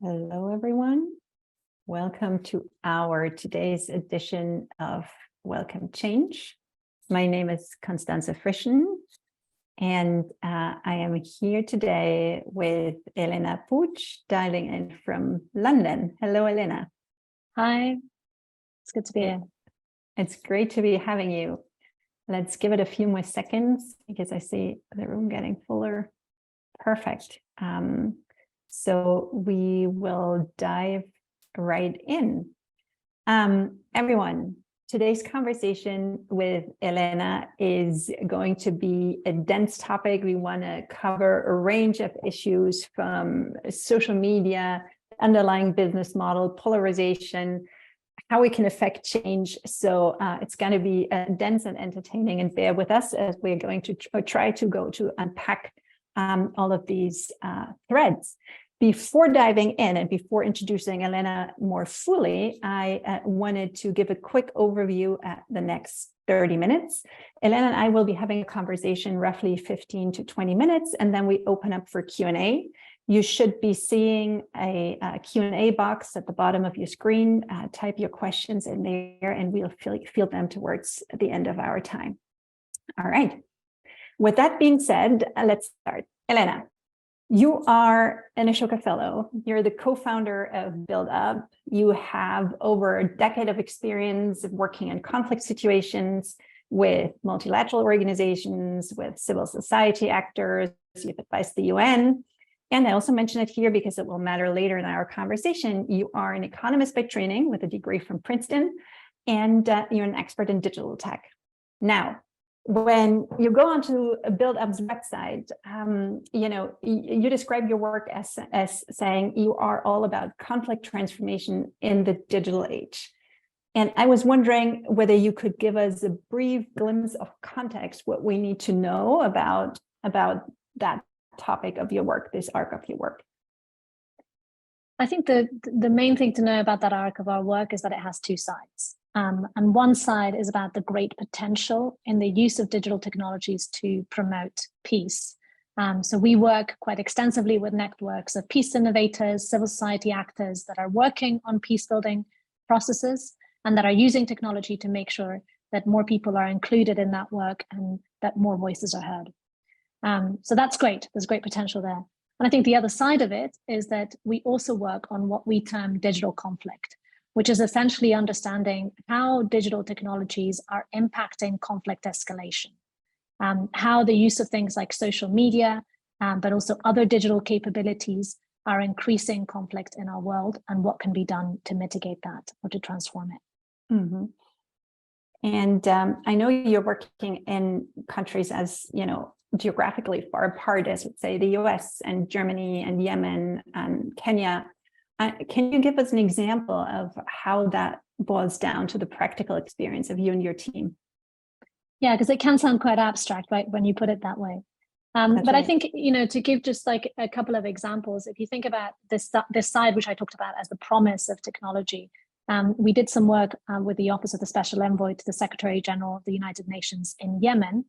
Hello, everyone. Welcome to our today's edition of Welcome Change. My name is Constanze Frischen, and I am here today with Helena Puig, dialing in from London. Hello, Helena. Hi, it's good to be here. It's great to be having you. Let's give it a few more seconds because I see the room getting fuller. Perfect. So we will dive right in. Everyone, today's conversation with Helena is going to be a dense topic. We want to cover a range of issues from social media, underlying business model, polarization, how we can affect change. So it's going to be dense and entertaining, and bear with us as we're going to try to unpack all of these threads. Before diving in and before introducing Helena more fully, I wanted to give a quick overview at the next 30 minutes. Helena and I will be having a conversation roughly 15 to 20 minutes, and then we open up for Q&A. You should be seeing a Q&A box at the bottom of your screen. Type your questions in there, and we'll field them towards the end of our time. All right. With that being said, let's start. Helena, you are an Ashoka Fellow. You're the co-founder of Build Up. You have over a decade of experience of working in conflict situations with multilateral organizations, with civil society actors. You've advised the UN. And I also mention it here because it will matter later in our conversation. You are an economist by training with a degree from Princeton, and you're an expert in digital tech. Now, when you go onto Build Up's website, you describe your work as saying you are all about conflict transformation in the digital age. And I was wondering whether you could give us a brief glimpse of context, what we need to know about that topic of your work, this arc of your work. I think the main thing to know about that arc of our work is that it has two sides. And one side is about the great potential in the use of digital technologies to promote peace. So we work quite extensively with networks of peace innovators, civil society actors that are working on peace building processes and that are using technology to make sure that more people are included in that work and that more voices are heard. So that's great. There's great potential there. And I think the other side of it is that we also work on what we term digital conflict, which is essentially understanding how digital technologies are impacting conflict escalation, how the use of things like social media, but also other digital capabilities are increasing conflict in our world, and what can be done to mitigate that or to transform it. Mm-hmm. And I know you're working in countries as, geographically far apart as, let's say, the US and Germany and Yemen and Kenya. Can you give us an example of how that boils down to the practical experience of you and your team? Yeah, because it can sound quite abstract, right, when you put it that way. But right. I think, to give just like a couple of examples, if you think about this side, which I talked about as the promise of technology, we did some work with the Office of the Special Envoy to the Secretary General of the United Nations in Yemen,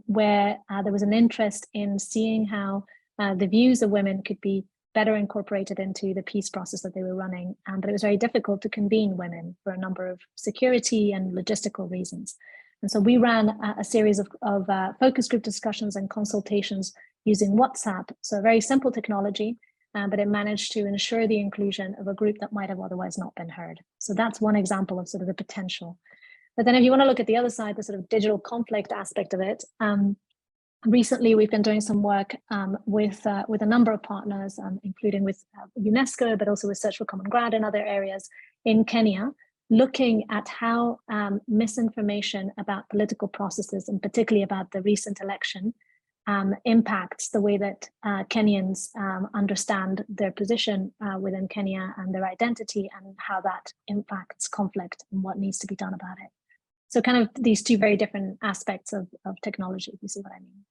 where there was an interest in seeing how the views of women could be better incorporated into the peace process that they were running. But it was very difficult to convene women for a number of security and logistical reasons. And so we ran a series of focus group discussions and consultations using WhatsApp. So a very simple technology, but it managed to ensure the inclusion of a group that might have otherwise not been heard. So that's one example of sort of the potential. But then if you want to look at the other side, the sort of digital conflict aspect of it, recently, we've been doing some work with a number of partners, including with UNESCO, but also with Search for Common Ground and other areas in Kenya, looking at how misinformation about political processes, and particularly about the recent election, impacts the way that Kenyans understand their position within Kenya and their identity, and how that impacts conflict and what needs to be done about it. So kind of these two very different aspects of technology, if you see what I mean.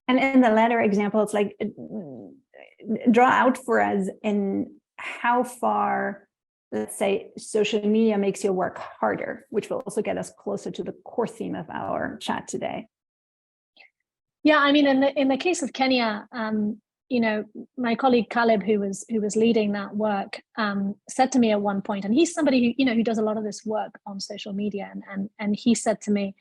And in the latter example, it's like, draw out for us in how far, let's say, social media makes your work harder, which will also get us closer to the core theme of our chat today. Yeah, I mean, in the case of Kenya, my colleague Caleb, who was leading that work, said to me at one point, and he's somebody who does a lot of this work on social media, and he said to me,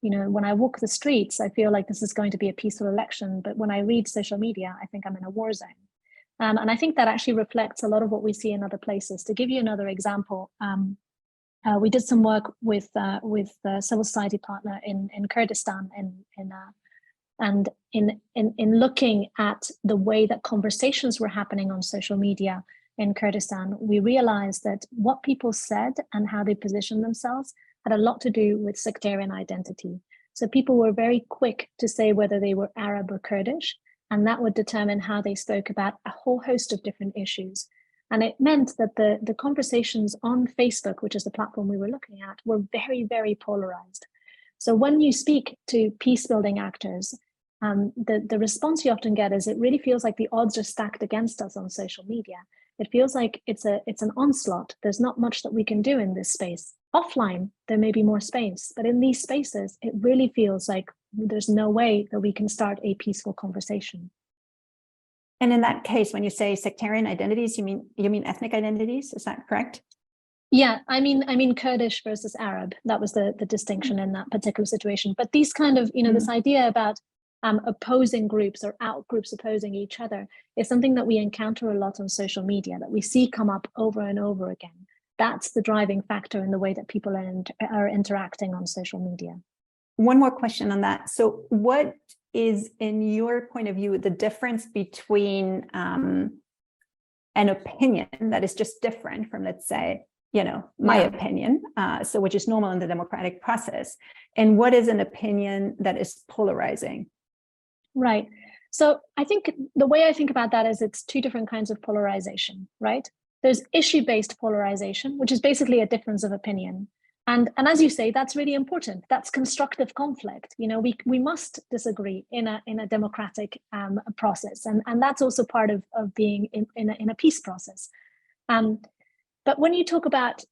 when I walk the streets, I feel like this is going to be a peaceful election, but when I read social media, I think I'm in a war zone. And I think that actually reflects a lot of what we see in other places. To give you another example, we did some work with a civil society partner in Kurdistan, and in looking at the way that conversations were happening on social media in Kurdistan, we realized that what people said and how they positioned themselves had a lot to do with sectarian identity. So people were very quick to say whether they were Arab or Kurdish, and that would determine how they spoke about a whole host of different issues. And it meant that the conversations on Facebook, which is the platform we were looking at, were very, very polarized. So when you speak to peace-building actors, the response you often get is it really feels like the odds are stacked against us on social media. It feels like it's an onslaught. There's not much that we can do in this space. Offline, there may be more space, but in these spaces, it really feels like there's no way that we can start a peaceful conversation. And in that case, when you say sectarian identities, you mean ethnic identities? Is that correct? Yeah, I mean Kurdish versus Arab. That was the distinction in that particular situation. But these kind of, this idea about opposing groups or out groups opposing each other is something that we encounter a lot on social media, that we see come up over and over again. That's the driving factor in the way that people are interacting on social media. One more question on that. So what is, in your point of view, the difference between an opinion that is just different from, let's say, my opinion, so which is normal in the democratic process, and what is an opinion that is polarizing? Right. So I think the way I think about that is it's two different kinds of polarization, right? There's issue-based polarization, which is basically a difference of opinion. And as you say, that's really important. That's constructive conflict. We must disagree in a democratic process, and that's also part of being in a peace process. But when you talk about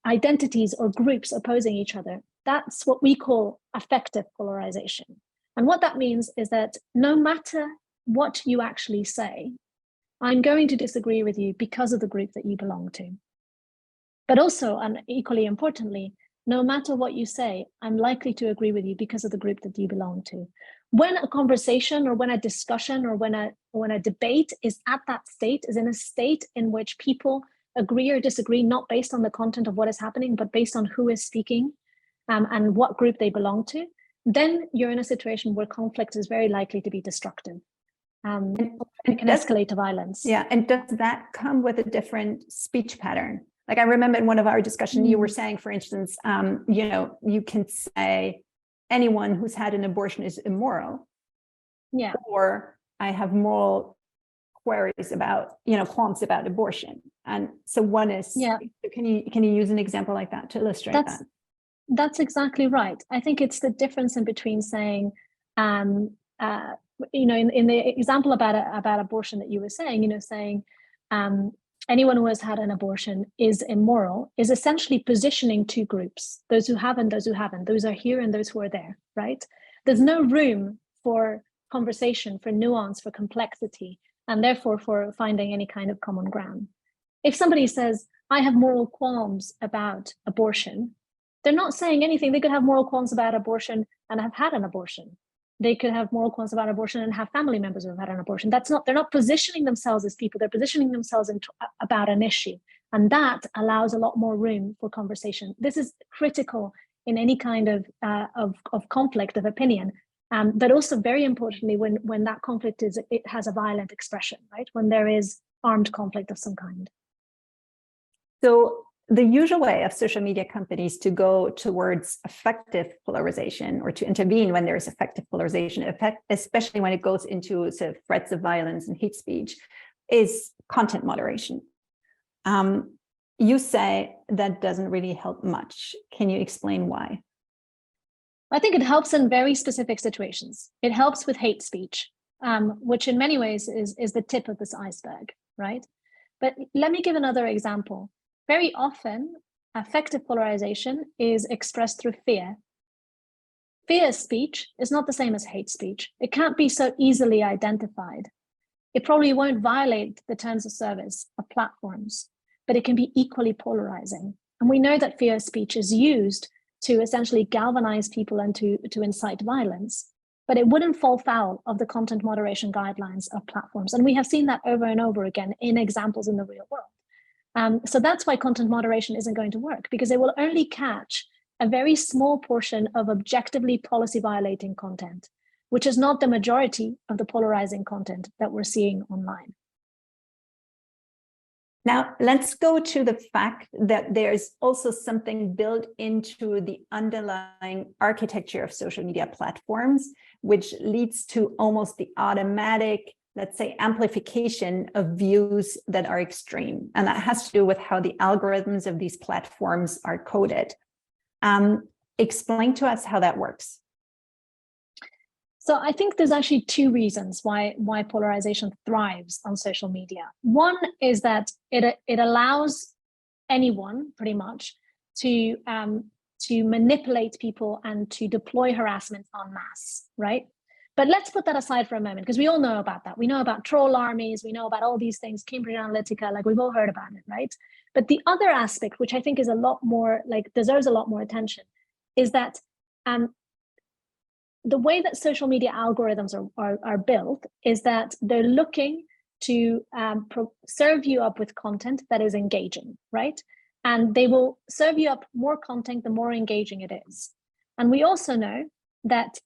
identities or groups opposing each other, that's what we call affective polarization. And what that means is that no matter what you actually say, I'm going to disagree with you because of the group that you belong to. But also, and equally importantly, no matter what you say, I'm likely to agree with you because of the group that you belong to. When a conversation or when a discussion or when a debate is at that state, is in a state in which people agree or disagree, not based on the content of what is happening, but based on who is speaking and what group they belong to, then you're in a situation where conflict is very likely to be destructive. It can escalate to violence. Yeah, and does that come with a different speech pattern? Like I remember in one of our discussions, you were saying, for instance, you can say anyone who's had an abortion is immoral. Yeah. Or I have moral queries about, qualms about abortion. And so one is, can you use an example like that to illustrate that? That's exactly right. I think it's the difference in between saying, in the example about abortion that you were saying, saying anyone who has had an abortion is immoral, is essentially positioning two groups, those who have and those who haven't, those are here and those who are there, right? There's no room for conversation, for nuance, for complexity, and therefore for finding any kind of common ground. If somebody says, I have moral qualms about abortion, they're not saying anything. They could have moral qualms about abortion and have had an abortion. They could have moral qualms about abortion and have family members who have had an abortion. They're not positioning themselves as people. They're positioning themselves about an issue. And that allows a lot more room for conversation. This is critical in any kind of conflict of opinion. But also very importantly, when that conflict it has a violent expression, right? When there is armed conflict of some kind. So the usual way of social media companies to go towards affective polarization or to intervene when there is affective polarization, especially when it goes into sort of threats of violence and hate speech, is content moderation. You say that doesn't really help much. Can you explain why? I think it helps in very specific situations. It helps with hate speech, which in many ways is the tip of this iceberg, right? But let me give another example. Very often, affective polarization is expressed through fear. Fear speech is not the same as hate speech. It can't be so easily identified. it probably won't violate the terms of service of platforms, but it can be equally polarizing. And we know that fear of speech is used to essentially galvanize people and to incite violence, but it wouldn't fall foul of the content moderation guidelines of platforms. And we have seen that over and over again in examples in the real world. So that's why content moderation isn't going to work, because it will only catch a very small portion of objectively policy violating content, which is not the majority of the polarizing content that we're seeing online. Now, let's go to the fact that there's also something built into the underlying architecture of social media platforms, which leads to almost the automatic, let's say, amplification of views that are extreme. And that has to do with how the algorithms of these platforms are coded. Explain to us how that works. So I think there's actually two reasons why polarization thrives on social media. One is that it allows anyone pretty much to manipulate people and to deploy harassment en masse, right? But let's put that aside for a moment, because we all know about that. We know about troll armies, we know about all these things, Cambridge Analytica, like we've all heard about it, right? But the other aspect, which I think is a lot more, like deserves a lot more attention, is that the way that social media algorithms are built is that they're looking to serve you up with content that is engaging, right? And they will serve you up more content the more engaging it is. And we also know that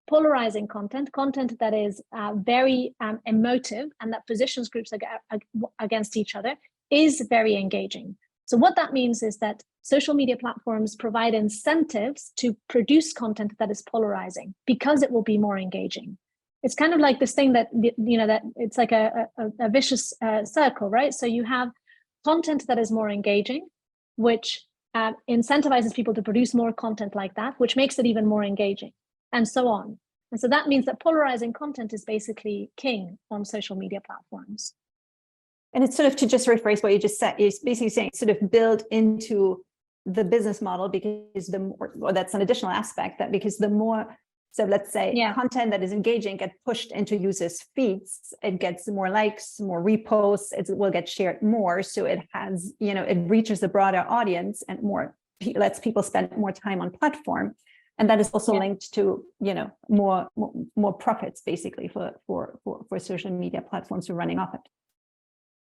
polarizing content that is very emotive and that positions groups against each other is very engaging. So what that means is that social media platforms provide incentives to produce content that is polarizing because it will be more engaging. It's kind of like this thing that, that it's like a vicious circle, right? So you have content that is more engaging, which incentivizes people to produce more content like that, which makes it even more engaging, and so on. And so that means that polarizing content is basically king on social media platforms. And it's sort of, to just rephrase what you just said, is basically saying sort of build into the business model, because the more, or that's an additional aspect, that because the more, so let's say content that is engaging get pushed into users' feeds, it gets more likes, more reposts, it will get shared more. So it has, it reaches a broader audience and lets people spend more time on platform. And that is also linked to, more profits basically for social media platforms who are running off it.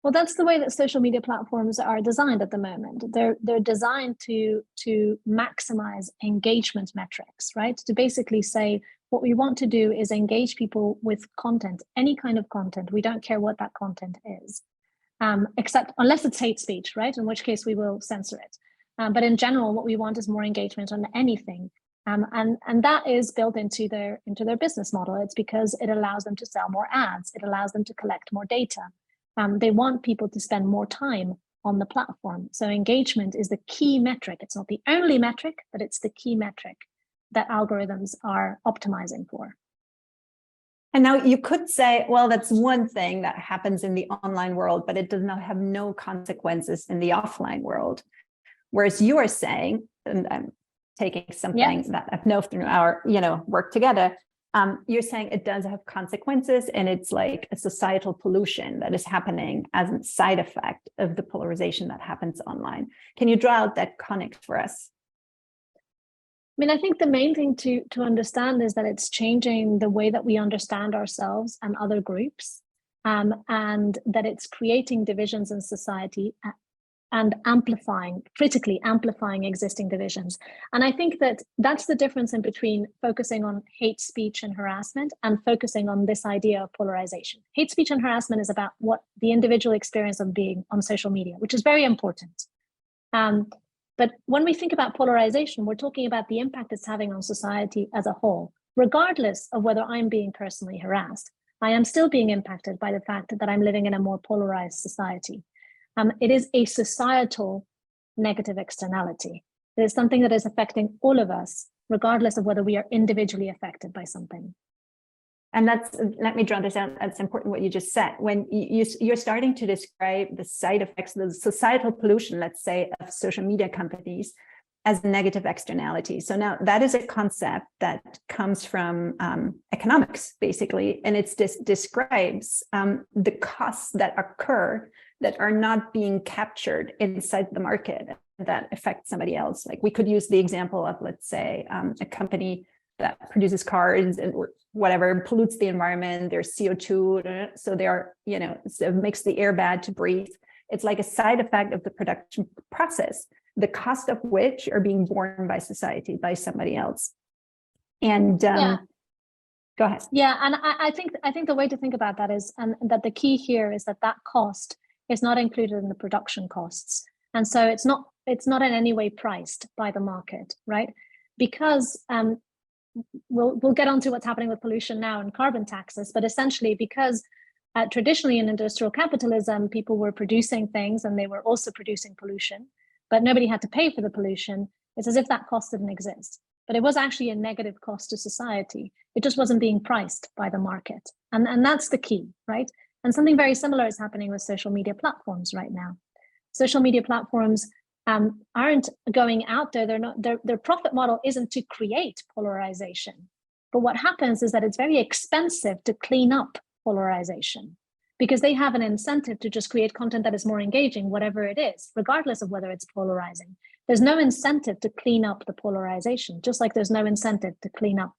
Well, that's the way that social media platforms are designed at the moment. They're designed to maximize engagement metrics, right? To basically say what we want to do is engage people with content, any kind of content. We don't care what that content is, except unless it's hate speech, right? In which case we will censor it. But in general, what we want is more engagement on anything. And that is built into their business model. It's because it allows them to sell more ads. It allows them to collect more data. They want people to spend more time on the platform. So engagement is the key metric. It's not the only metric, but it's the key metric that algorithms are optimizing for. And now you could say, well, that's one thing that happens in the online world, but it does not have no consequences in the offline world. Whereas you are saying, and I'm taking something that I've known through our, work together, you're saying it does have consequences, and it's like a societal pollution that is happening as a side effect of the polarization that happens online. Can you draw out that connect for us? I mean, I think the main thing to understand is that it's changing the way that we understand ourselves and other groups, and that it's creating divisions in society and critically amplifying existing divisions. And I think that that's the difference in between focusing on hate speech and harassment and focusing on this idea of polarization. Hate speech and harassment is about what the individual experience of being on social media, which is very important. But when we think about polarization, we're talking about the impact it's having on society as a whole. Regardless of whether I'm being personally harassed, I am still being impacted by the fact that I'm living in a more polarized society. It is a societal negative externality. It is something that is affecting all of us, regardless of whether we are individually affected by something. And let me draw this out. That's important what you just said. When you're starting to describe the side effects, the societal pollution, let's say, of social media companies, as negative externality. So now that is a concept that comes from economics, basically, and it describes the costs that occur that are not being captured inside the market that affect somebody else. Like we could use the example of, let's say, a company that produces cars and whatever pollutes the environment. There's CO2, so they are, so it makes the air bad to breathe. It's like a side effect of the production process, the cost of which are being borne by society, by somebody else. And go ahead. Yeah, and I think the way to think about that is, and that the key here is that cost is not included in the production costs, and so it's not in any way priced by the market, right? Because we'll get onto what's happening with pollution now and carbon taxes, but essentially because traditionally in industrial capitalism, people were producing things and they were also producing pollution, but nobody had to pay for the pollution. It's as if that cost didn't exist, but it was actually a negative cost to society. It just wasn't being priced by the market. And that's the key, right? And something very similar is happening with social media platforms right now. Social media platforms aren't going out there. Their profit model isn't to create polarization. But what happens is that it's very expensive to clean up polarization because they have an incentive to just create content that is more engaging, whatever it is, regardless of whether it's polarizing. There's no incentive to clean up the polarization, just like there's no incentive to clean up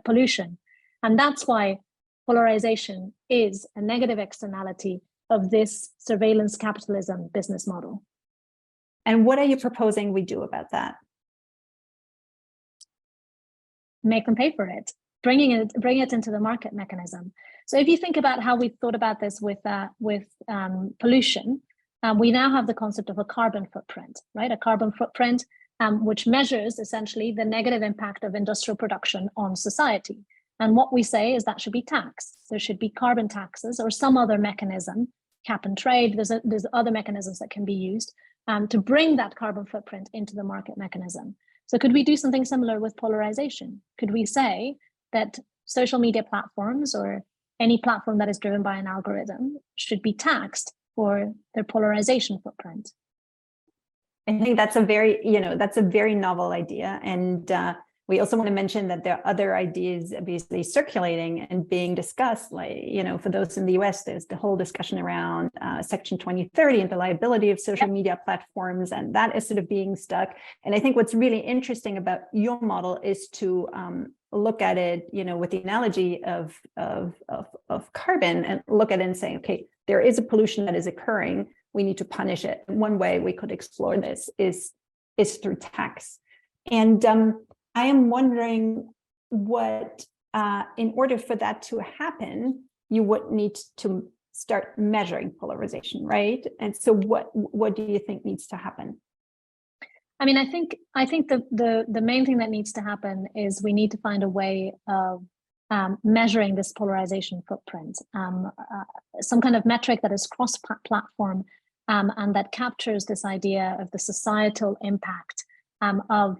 pollution. And that's why polarization is a negative externality of this surveillance capitalism business model. And what are you proposing we do about that? Make them pay for it, bring it into the market mechanism. So if you think about how we thought about this with pollution, we now have the concept of a carbon footprint, right? A carbon footprint which measures essentially the negative impact of industrial production on society. And what we say is that should be taxed. There should be carbon taxes or some other mechanism, cap and trade. There's other mechanisms that can be used to bring that carbon footprint into the market mechanism. So could we do something similar with polarization? Could we say that social media platforms or any platform that is driven by an algorithm should be taxed for their polarization footprint? I think that's a very novel idea. And we also want to mention that there are other ideas obviously circulating and being discussed, like, for those in the US, there's the whole discussion around Section 2030 and the liability of social media platforms, and that is sort of being stuck. And I think what's really interesting about your model is to look at it, with the analogy of carbon, and look at it and say, okay, there is a pollution that is occurring. We need to punish it. One way we could explore this is through tax. And I am wondering what, in order for that to happen, you would need to start measuring polarization, right? And so what do you think needs to happen? I mean, I think the main thing that needs to happen is we need to find a way of measuring this polarization footprint, some kind of metric that is cross-platform and that captures this idea of the societal impact of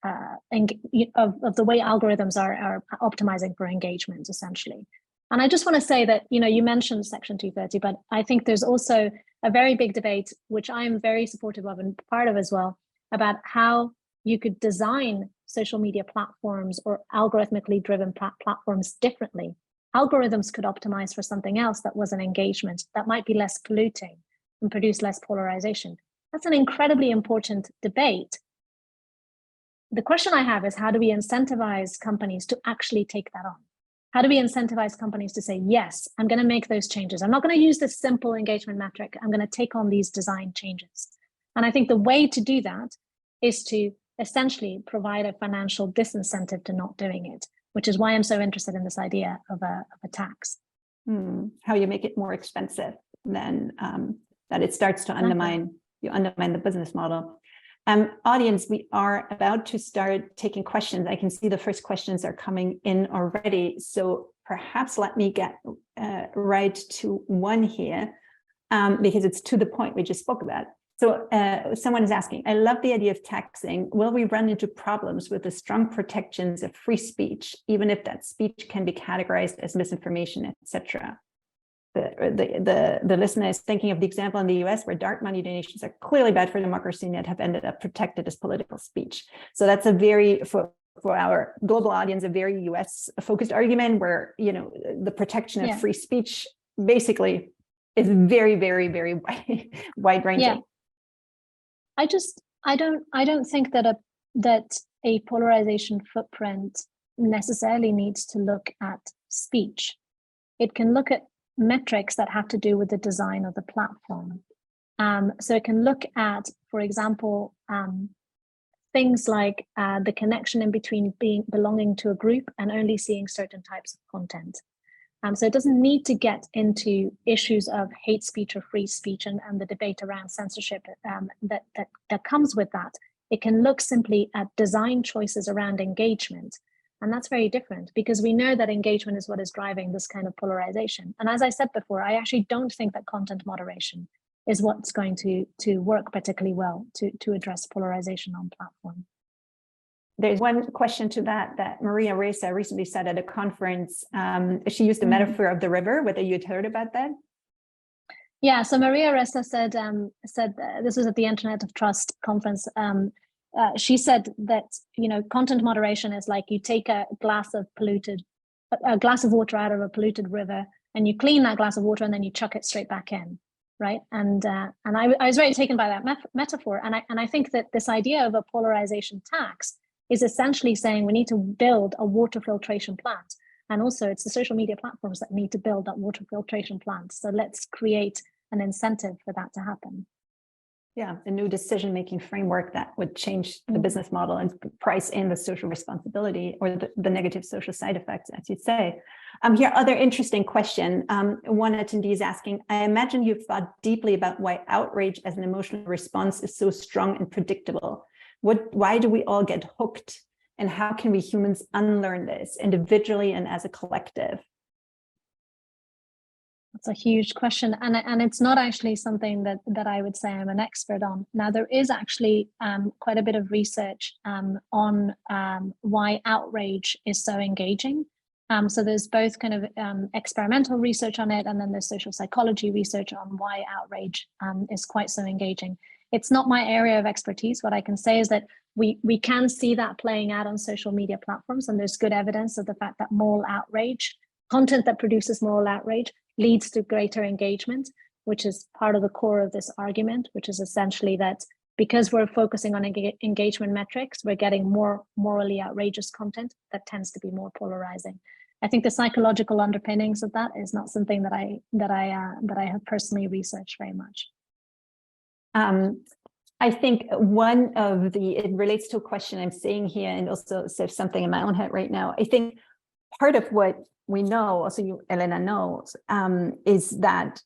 the way algorithms are optimizing for engagement, essentially. And I just want to say that, you mentioned Section 230, but I think there's also a very big debate, which I am very supportive of and part of as well, about how you could design social media platforms or algorithmically driven platforms differently. Algorithms could optimize for something else that was an engagement that might be less polluting and produce less polarization. That's an incredibly important debate. The question I have is, how do we incentivize companies to actually take that on? How do we incentivize companies to say, yes, I'm going to make those changes. I'm not going to use this simple engagement metric. I'm going to take on these design changes. And I think the way to do that is to essentially provide a financial disincentive to not doing it, which is why I'm so interested in this idea of a tax. How you make it more expensive than that it starts to undermine the business model. Audience, we are about to start taking questions. I can see the first questions are coming in already. So perhaps let me get right to one here because it's to the point we just spoke about. So someone is asking, I love the idea of taxing. Will we run into problems with the strong protections of free speech, even if that speech can be categorized as misinformation, etc.? the listener is thinking of the example in the US where dark money donations are clearly bad for democracy and yet have ended up protected as political speech. So that's a very, for our global audience, a very US focused argument where, you know, the protection of free speech basically is very, very, very wide ranging. Yeah. I don't think that a polarization footprint necessarily needs to look at speech. It can look at metrics that have to do with the design of the platform. So it can look at, for example, things like the connection in between belonging to a group and only seeing certain types of content. So it doesn't need to get into issues of hate speech or free speech and the debate around censorship that comes with that. It can look simply at design choices around engagement. And that's very different because we know that engagement is what is driving this kind of polarization. And as I said before, I actually don't think that content moderation is what's going to work particularly well to address polarization on platform. There's one question to that Maria Ressa recently said at a conference. She used the metaphor of the river, whether you had heard about that. Yeah, so Maria Ressa said this was at the Internet of Trust conference. She said that, you know, content moderation is like you take a glass of water out of a polluted river and you clean that glass of water and then you chuck it straight back in, right? And I was very taken by that metaphor. And I think that this idea of a polarization tax is essentially saying we need to build a water filtration plant. And also it's the social media platforms that need to build that water filtration plant. So let's create an incentive for that to happen. Yeah, a new decision-making framework that would change the business model and price in the social responsibility or the negative social side effects, as you say. Here, other interesting question. One attendee is asking, I imagine you've thought deeply about why outrage as an emotional response is so strong and predictable. Why do we all get hooked? And how can we humans unlearn this individually and as a collective? That's a huge question. And it's not actually something that I would say I'm an expert on. Now, there is actually quite a bit of research on why outrage is so engaging. So there's both kind of experimental research on it, and then there's social psychology research on why outrage is quite so engaging. It's not my area of expertise. What I can say is that we can see that playing out on social media platforms, and there's good evidence of the fact that moral outrage, content that produces moral outrage, leads to greater engagement, which is part of the core of this argument, which is essentially that because we're focusing on engagement metrics, we're getting more morally outrageous content that tends to be more polarizing. I think the psychological underpinnings of that is not something that I have personally researched very much. I think it relates to a question I'm seeing here, and also says something in my own head right now. I think part of what we know, also you, Helena, knows, is that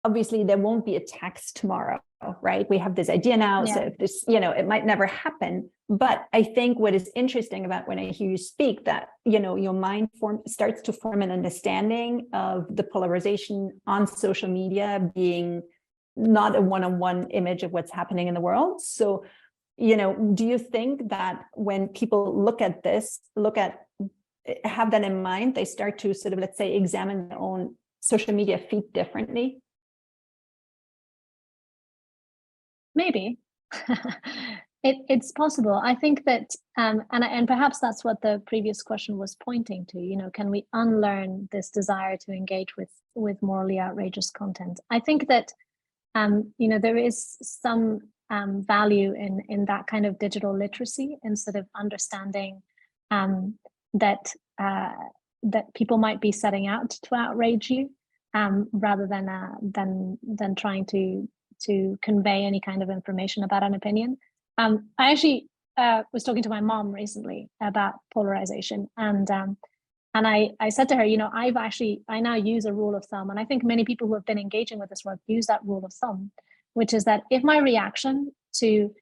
obviously there won't be a tax tomorrow, right? We have this idea now, so if this, it might never happen. But I think what is interesting about when I hear you speak, that, your mind starts to form an understanding of the polarization on social media being not a one-on-one image of what's happening in the world. So, do you think that when people look at this, have that in mind, they start to sort of, let's say, examine their own social media feed differently? Maybe. It's possible. I think that, and perhaps that's what the previous question was pointing to, can we unlearn this desire to engage with morally outrageous content? I think that, there is some value in that kind of digital literacy, and sort of understanding that people might be setting out to outrage you, rather than trying to convey any kind of information about an opinion. I actually was talking to my mom recently about polarization, and I said to her, I now use a rule of thumb, and I think many people who have been engaging with this work use that rule of thumb, which is that if my reaction to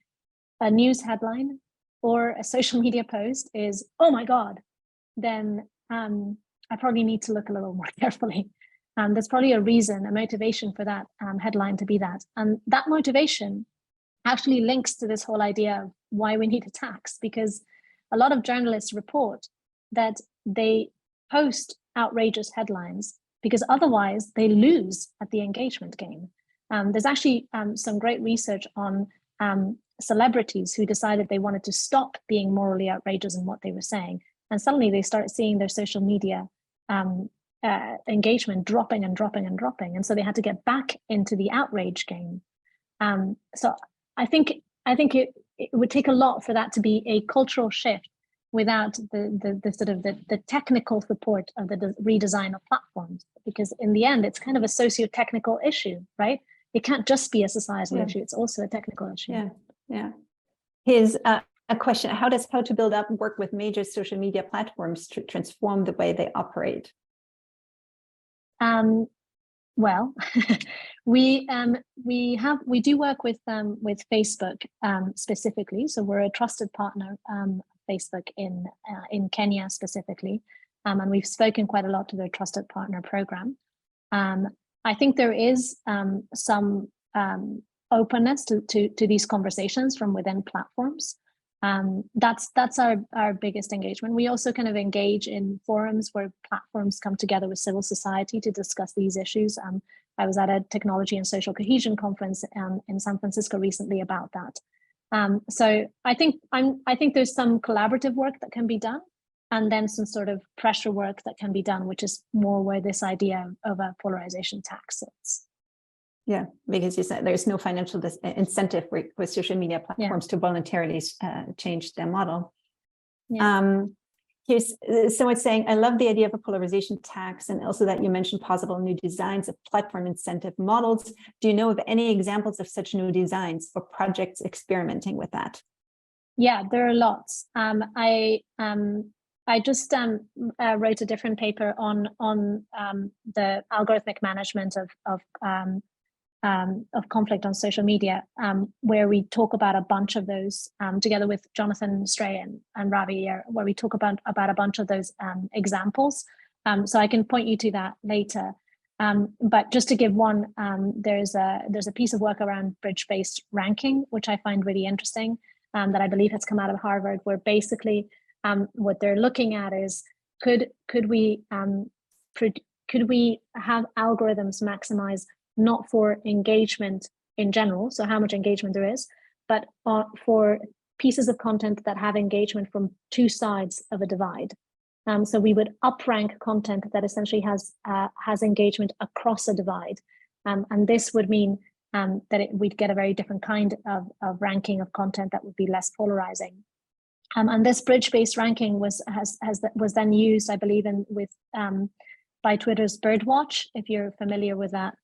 a news headline or a social media post is, oh my God, then I probably need to look a little more carefully. There's probably a reason, a motivation for that headline to be that. And that motivation actually links to this whole idea of why we need a tax, because a lot of journalists report that they post outrageous headlines because otherwise they lose at the engagement game. There's actually some great research on celebrities who decided they wanted to stop being morally outrageous in what they were saying. And suddenly they start seeing their social media engagement dropping and dropping and dropping. And so they had to get back into the outrage game. So I think it would take a lot for that to be a cultural shift without the sort of the technical support of the redesign of platforms, because in the end, it's kind of a socio-technical issue, right? It can't just be a societal issue; it's also a technical issue. Yeah. Here's a question: how to build up work with major social media platforms to transform the way they operate? Well, we do work with Facebook specifically. So we're a trusted partner of Facebook in Kenya specifically, and we've spoken quite a lot to their trusted partner program. I think there is some openness to these conversations from within platforms. That's our biggest engagement. We also kind of engage in forums where platforms come together with civil society to discuss these issues. I was at a technology and social cohesion conference in San Francisco recently about that. So I think there's some collaborative work that can be done, and then some sort of pressure work that can be done, which is more where this idea of a polarization tax sits. Yeah, because you said there's no financial incentive for social media platforms to voluntarily change their model. Yeah. Here's someone saying, I love the idea of a polarization tax, and also that you mentioned possible new designs of platform incentive models. Do you know of any examples of such new designs or projects experimenting with that? Yeah, there are lots. I just wrote a different paper on the algorithmic management of conflict on social media, where we talk about a bunch of those together with Jonathan Stray and Ravi, where we talk about a bunch of those examples. So I can point you to that later. But just to give one, there's a piece of work around bridge-based ranking, which I find really interesting, that I believe has come out of Harvard, where basically what they're looking at is could we have algorithms maximize not for engagement in general, so how much engagement there is, but for pieces of content that have engagement from two sides of a divide. So we would uprank content that essentially has engagement across a divide, and this would mean that we'd get a very different kind of ranking of content that would be less polarizing. And this bridge-based ranking was then used, I believe, by Twitter's Birdwatch, if you're familiar with that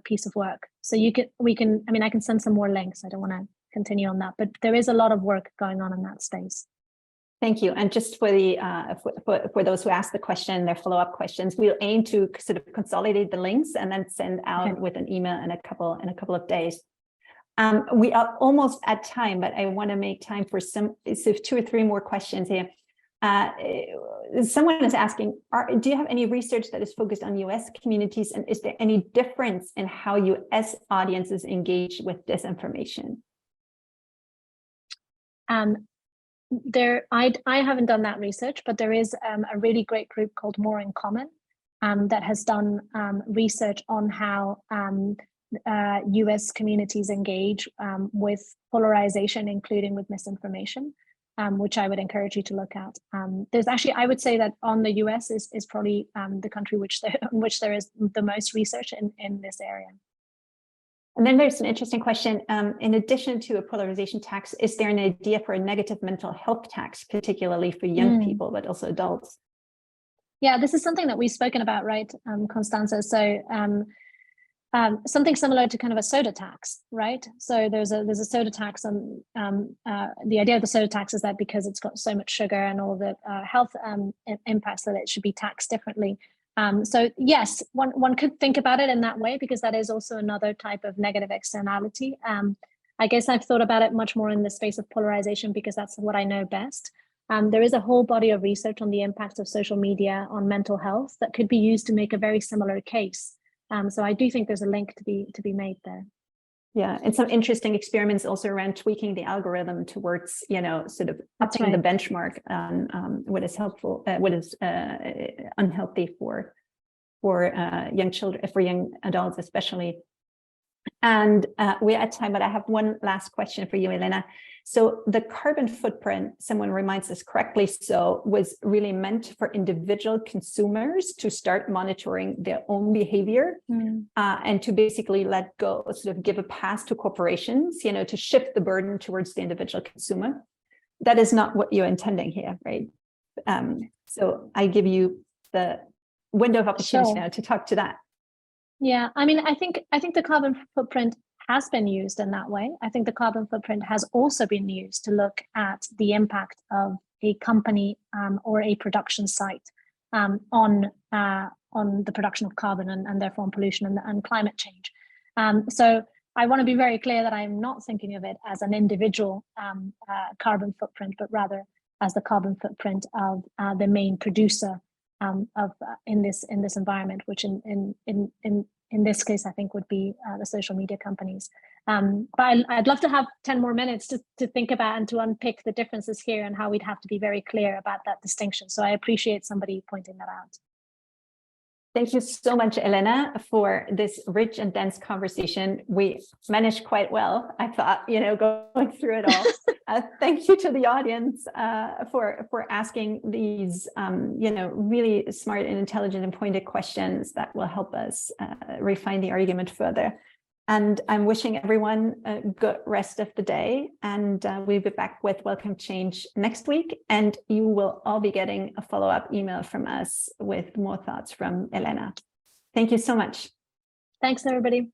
piece of work. So I can send some more links. I don't want to continue on that, but there is a lot of work going on in that space. Thank you. And just for the for those who ask the question, their follow-up questions, we'll aim to sort of consolidate the links and then send out with an email in a couple of days. We are almost at time, but I want to make time for two or three more questions here. Someone is asking, do you have any research that is focused on US communities, and is there any difference in how US audiences engage with disinformation? I haven't done that research, but there is a really great group called More in Common that has done research on how US communities engage with polarization, including with misinformation. Which I would encourage you to look at. There's actually, I would say that on the US is probably the country in which there is the most research in this area. And then there's an interesting question. In addition to a polarization tax, is there an idea for a negative mental health tax, particularly for young people, but also adults? Yeah, this is something that we've spoken about, right, Constanza? So something similar to kind of a soda tax, right? So there's a soda tax on the idea of the soda tax is that because it's got so much sugar and all the health impacts, that it should be taxed differently. So yes, one could think about it in that way, because that is also another type of negative externality. I guess I've thought about it much more in the space of polarization, because that's what I know best. There is a whole body of research on the impacts of social media on mental health that could be used to make a very similar case. So I do think there's a link to be made there. Yeah, and some interesting experiments also around tweaking the algorithm towards, sort of upping the benchmark on what is helpful, what is unhealthy for for young children, for young adults especially. And we're at time, but I have one last question for you, Helena. So the carbon footprint, someone reminds us correctly so, was really meant for individual consumers to start monitoring their own behavior and to basically let go, sort of give a pass to corporations, to shift the burden towards the individual consumer. That is not what you're intending here, right? So I give you the window of opportunity now to talk to that. Yeah, I mean, I think the carbon footprint has been used in that way. I think the carbon footprint has also been used to look at the impact of a company or a production site on the production of carbon and therefore on pollution and climate change. So I want to be very clear that I'm not thinking of it as an individual carbon footprint, but rather as the carbon footprint of the main producer in this environment, which in this case I think would be the social media companies. But I'd love to have 10 more minutes to think about and to unpick the differences here and how we'd have to be very clear about that distinction. So I appreciate somebody pointing that out. Thank you so much, Helena, for this rich and dense conversation. We managed quite well, I thought, going through it all. Thank you to the audience for asking these, really smart and intelligent and pointed questions that will help us refine the argument further. And I'm wishing everyone a good rest of the day. And we'll be back with Welcome Change next week. And you will all be getting a follow-up email from us with more thoughts from Helena. Thank you so much. Thanks, everybody.